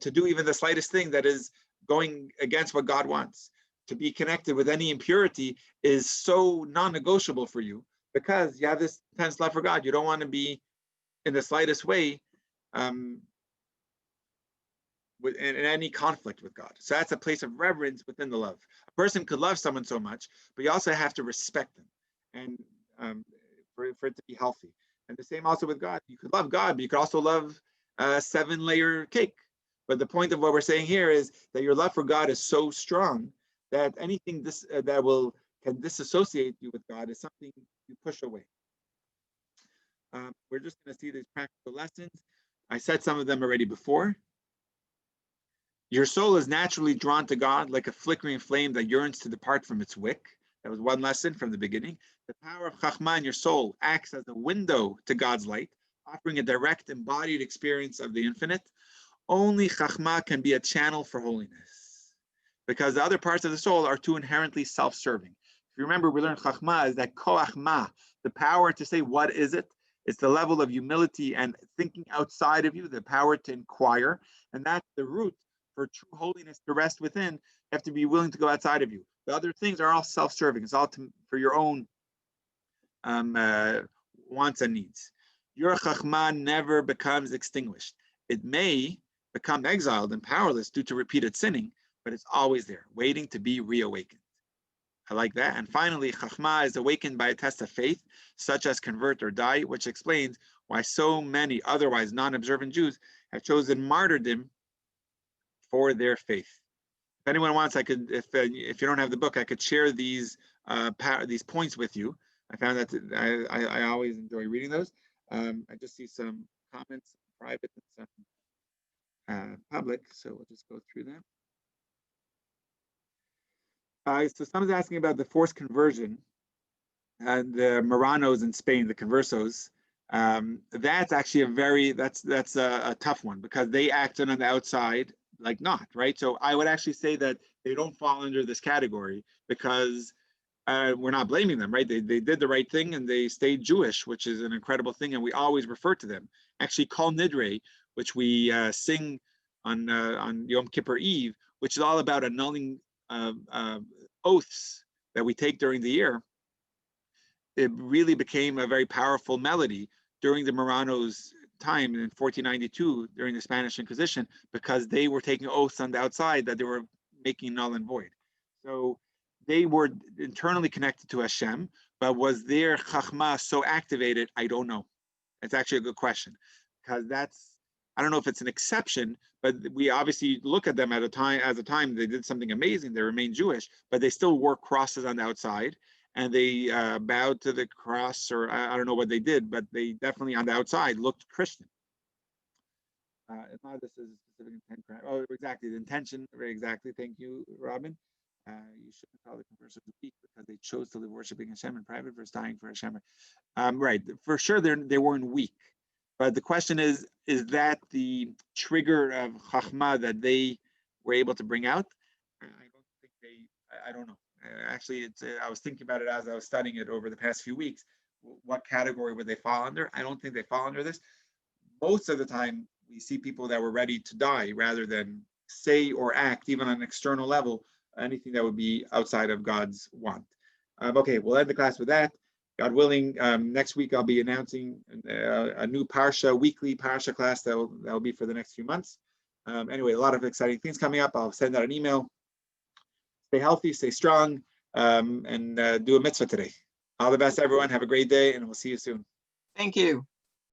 do even the slightest thing that is going against what God wants. To be connected with any impurity is so non-negotiable for you because you have this intense love for God. You don't want to be in the slightest way in any conflict with God. So that's a place of reverence within the love. A person could love someone so much, but you also have to respect them, and for it to be healthy. And the same also with God. You could love God, but you could also love a 7-layer cake. But the point of what we're saying here is that your love for God is so strong that anything that can disassociate you with God is something you push away. We're just going to see these practical lessons. I said some of them already before. Your soul is naturally drawn to God like a flickering flame that yearns to depart from its wick. That was one lesson from the beginning. The power of Chachma in your soul acts as a window to God's light, offering a direct embodied experience of the infinite. Only Chachma can be a channel for holiness, because the other parts of the soul are too inherently self-serving. If you remember, we learned Chachma is that koachma, the power to say, what is it? It's the level of humility and thinking outside of you, the power to inquire. And that's the root for true holiness to rest within. You have to be willing to go outside of you. The other things are all self-serving. It's all for your own wants and needs. Your Chachma never becomes extinguished. It may become exiled and powerless due to repeated sinning, but it's always there, waiting to be reawakened. I like that. And finally, Chachma is awakened by a test of faith, such as convert or die, which explains why so many otherwise non-observant Jews have chosen martyrdom for their faith. If anyone wants, I could, if you don't have the book, I could share these points with you. I found that I always enjoy reading those. I just see some comments, private and some public, so we'll just go through them. So someone's asking about the forced conversion and the Marranos in Spain, the conversos. That's actually that's a tough one because they acted on the outside like not, right? So I would actually say that they don't fall under this category because we're not blaming them, right? They did the right thing and they stayed Jewish, which is an incredible thing, and we always refer to them. Actually, Kol Nidre, which we sing on Yom Kippur Eve, which is all about annulling oaths that we take during the year. It really became a very powerful melody during the Marranos' time in 1492 during the Spanish Inquisition because they were taking oaths on the outside that they were making null and void. So they were internally connected to Hashem, but was their Chachma so activated? I don't know. It's actually a good question because I don't know if it's an exception, but we obviously look at them at a time they did something amazing. They remained Jewish, but they still wore crosses on the outside. And they bowed to the cross, or I don't know what they did, but they definitely on the outside looked Christian. If not, this is a specific intent. Oh, exactly. The intention, very exactly. Thank you, Robin. You shouldn't call the conversos weak because they chose to live worshiping Hashem in private versus dying for Hashem. Right. For sure, they weren't weak. But the question is that the trigger of Chachma that they were able to bring out? I don't know. Actually, I was thinking about it as I was studying it over the past few weeks. What category would they fall under? I don't think they fall under this. Most of the time, we see people that were ready to die rather than say or act, even on an external level, anything that would be outside of God's want. Okay, we'll end the class with that. God willing, next week I'll be announcing a new weekly Parsha class that will be for the next few months. Anyway, a lot of exciting things coming up. I'll send out an email. Stay healthy, stay strong, and do a mitzvah today. All the best, everyone. Have a great day, and we'll see you soon. Thank you.